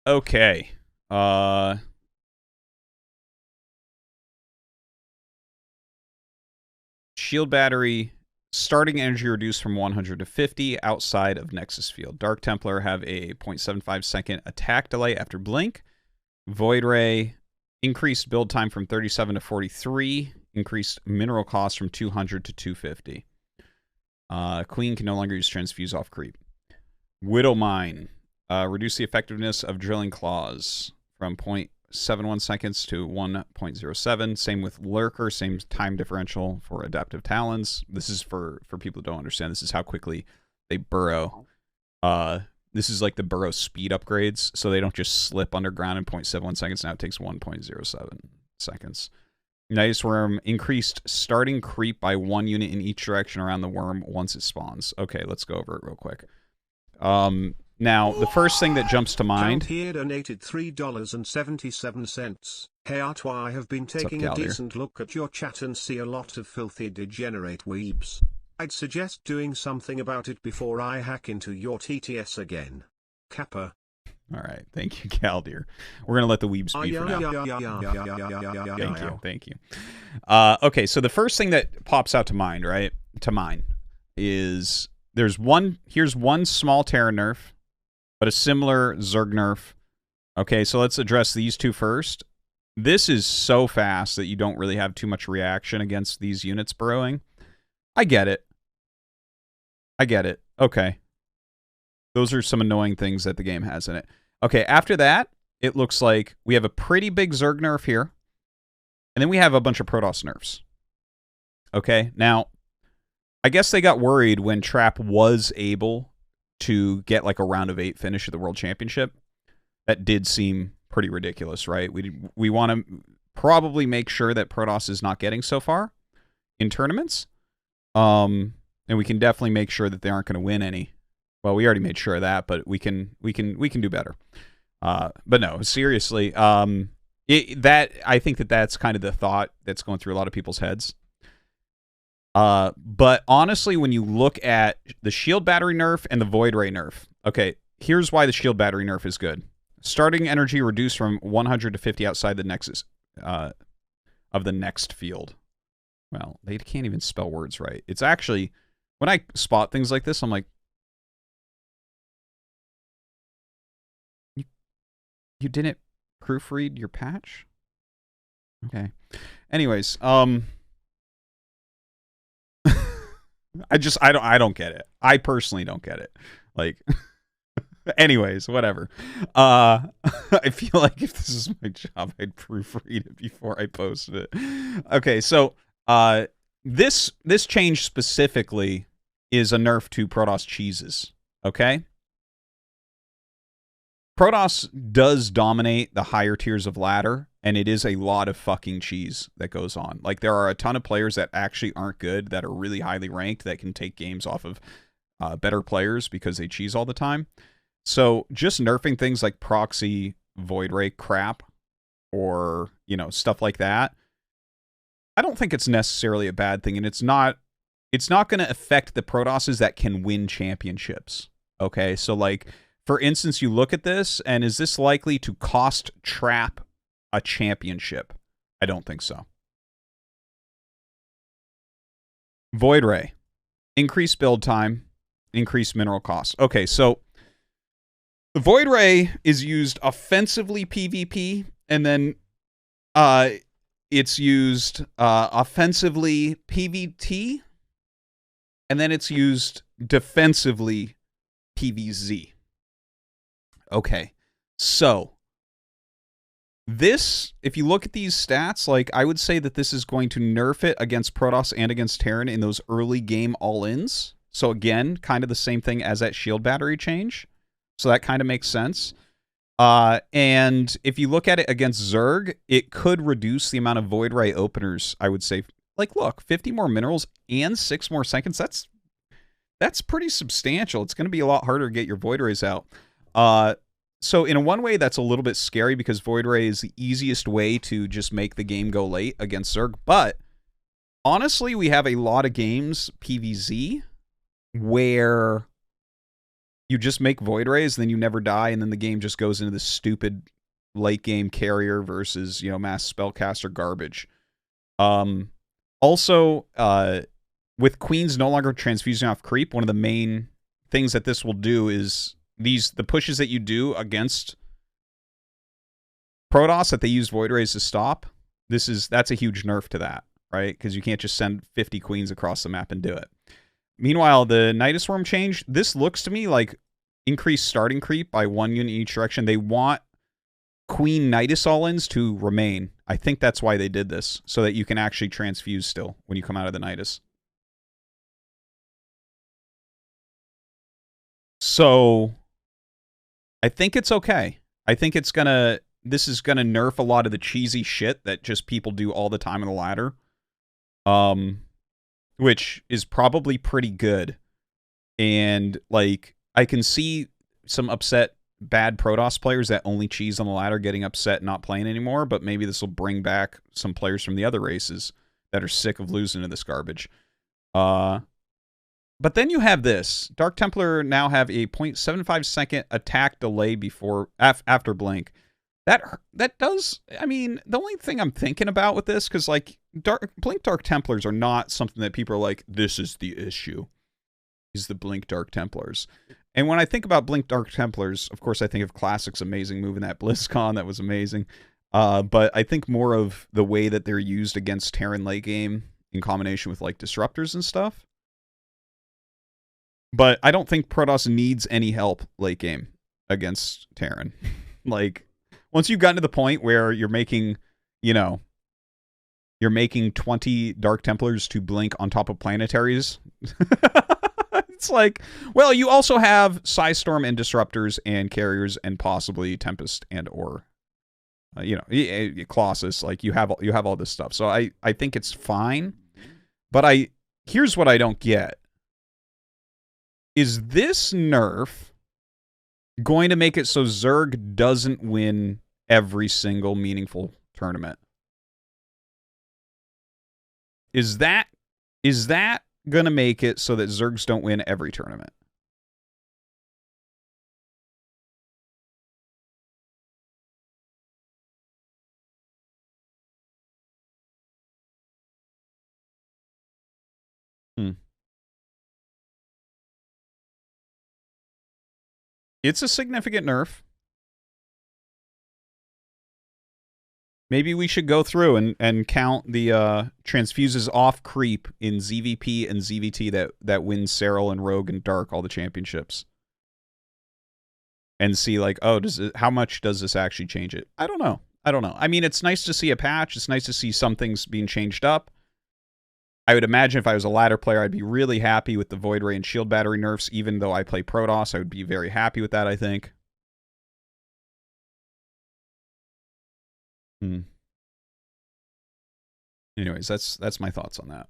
Okay. Shield battery, starting energy reduced from 100 to 50 outside of Nexus field. Dark Templar have a 0.75 second attack delay after blink. Void Ray, increased build time from 37 to 43. Increased mineral cost from 200 to 250. Queen can no longer use transfuse off creep. Widow Mine, reduce the effectiveness of drilling claws from 0.71 seconds to 1.07. Same with Lurker, same time differential for adaptive talons. This is for people who don't understand. This is how quickly they burrow. This is like the burrow speed upgrades, so they don't just slip underground in 0.71 seconds. Now it takes 1.07 seconds. Nice Worm, increased starting creep by 1 unit in each direction around the worm once it spawns. Okay, let's go over it real quick. Now, the first thing that jumps to mind... Here donated $3.77. Hey Arto, I have been taking a decent look at your chat and see a lot of filthy degenerate weebs. I'd suggest doing something about it before I hack into your TTS again. Kappa. Alright, thank you, Galdir. We're gonna let the weebs be for now. Thank you. Okay, so the first thing that pops out to mind, right? To mind, is... here's one small Terra nerf, but a similar Zerg nerf. Okay, so let's address these two first. This is so fast that you don't really have too much reaction against these units burrowing. I get it. Okay. Those are some annoying things that the game has in it. Okay, after that, it looks like we have a pretty big Zerg nerf here. And then we have a bunch of Protoss nerfs. Okay, now... I guess they got worried when Trap was able to get like a round of 8 finish at the World Championship. That did seem pretty ridiculous, right? We want to probably make sure that Protoss is not getting so far in tournaments. And we can definitely make sure that they aren't going to win any. Well, we already made sure of that, but we can do better. But no, seriously, I think that's kind of the thought that's going through a lot of people's heads. But honestly, when you look at the shield battery nerf and the void ray nerf, okay, here's why the shield battery nerf is good. Starting energy reduced from 100 to 50 outside the nexus of the next field. Well, they can't even spell words right. It's actually, when I spot things like this, I'm like, you didn't proofread your patch? Okay. Anyways, I don't get it. I personally don't get it. Like, anyways, whatever. I feel like if this is my job, I'd proofread it before I posted it. Okay, so this change specifically is a nerf to Protoss cheeses. Okay. Protoss does dominate the higher tiers of ladder, and it is a lot of fucking cheese that goes on. Like, there are a ton of players that actually aren't good, that are really highly ranked, that can take games off of better players because they cheese all the time. So just nerfing things like proxy, void ray crap, or, you know, stuff like that, I don't think it's necessarily a bad thing, and it's not going to affect the Protosses that can win championships. Okay, so like, for instance, you look at this, and is this likely to cost Trap a championship? I don't think so. Void Ray. Increased build time. Increased mineral cost. Okay, so the Void Ray is used offensively PvP, and then it's used offensively PvT, and then it's used defensively PvZ. Okay, so this, if you look at these stats, like, I would say that this is going to nerf it against Protoss and against Terran in those early game all-ins. So again, kind of the same thing as that shield battery change. So that kind of makes sense. And if you look at it against Zerg, it could reduce the amount of Void Ray openers, I would say. Like, look, 50 more minerals and 6 more seconds, that's pretty substantial. It's going to be a lot harder to get your Void Rays out. So in one way, that's a little bit scary because Void Ray is the easiest way to just make the game go late against Zerg. But honestly, we have a lot of games, PvZ, where you just make Void Rays, and then you never die, and then the game just goes into this stupid late game carrier versus, you know, mass spellcaster garbage. Also, with queens no longer transfusing off creep, one of the main things that this will do is the pushes that you do against Protoss that they use Void Rays to stop. That's a huge nerf to that, right? Because you can't just send 50 queens across the map and do it. Meanwhile, the Nidus Swarm change, this looks to me like increased starting creep by 1 unit in each direction. They want Queen Nidus all-ins to remain. I think that's why they did this, so that you can actually transfuse still when you come out of the Nidus. So, I think it's okay. I think this is gonna nerf a lot of the cheesy shit that just people do all the time in the ladder. Which is probably pretty good. And, like, I can see some upset bad Protoss players that only cheese on the ladder getting upset and not playing anymore, but maybe this will bring back some players from the other races that are sick of losing to this garbage. But then you have this. Dark Templar now have a 0.75 second attack delay after blink. That does, I mean, the only thing I'm thinking about with this, because, like, Blink Dark Templars are not something that people are like, this is the issue, is the Blink Dark Templars. And when I think about Blink Dark Templars, of course, I think of Classic's amazing move in that BlizzCon. That was amazing. But I think more of the way that they're used against Terran late game in combination with, like, Disruptors and stuff. But I don't think Protoss needs any help late game against Terran. Like, once you've gotten to the point where you're making, you know, you're making 20 Dark Templars to blink on top of planetaries, it's like, well, you also have Psystorm and Disruptors and Carriers and possibly Tempest and or, you know, Colossus. Like, you have all this stuff. So I think it's fine. But here's what I don't get. Is this nerf going to make it so Zerg doesn't win every single meaningful tournament? Is that going to make it so that Zergs don't win every tournament? It's a significant nerf. Maybe we should go through and count the transfuses off creep in ZVP and ZVT that wins Serral and Rogue and Dark all the championships. And see, like, oh, how much does this actually change it? I don't know. I mean, it's nice to see a patch. It's nice to see some things being changed up. I would imagine if I was a ladder player, I'd be really happy with the Void Ray and Shield Battery nerfs. Even though I play Protoss, I would be very happy with that, I think. Anyways, that's my thoughts on that.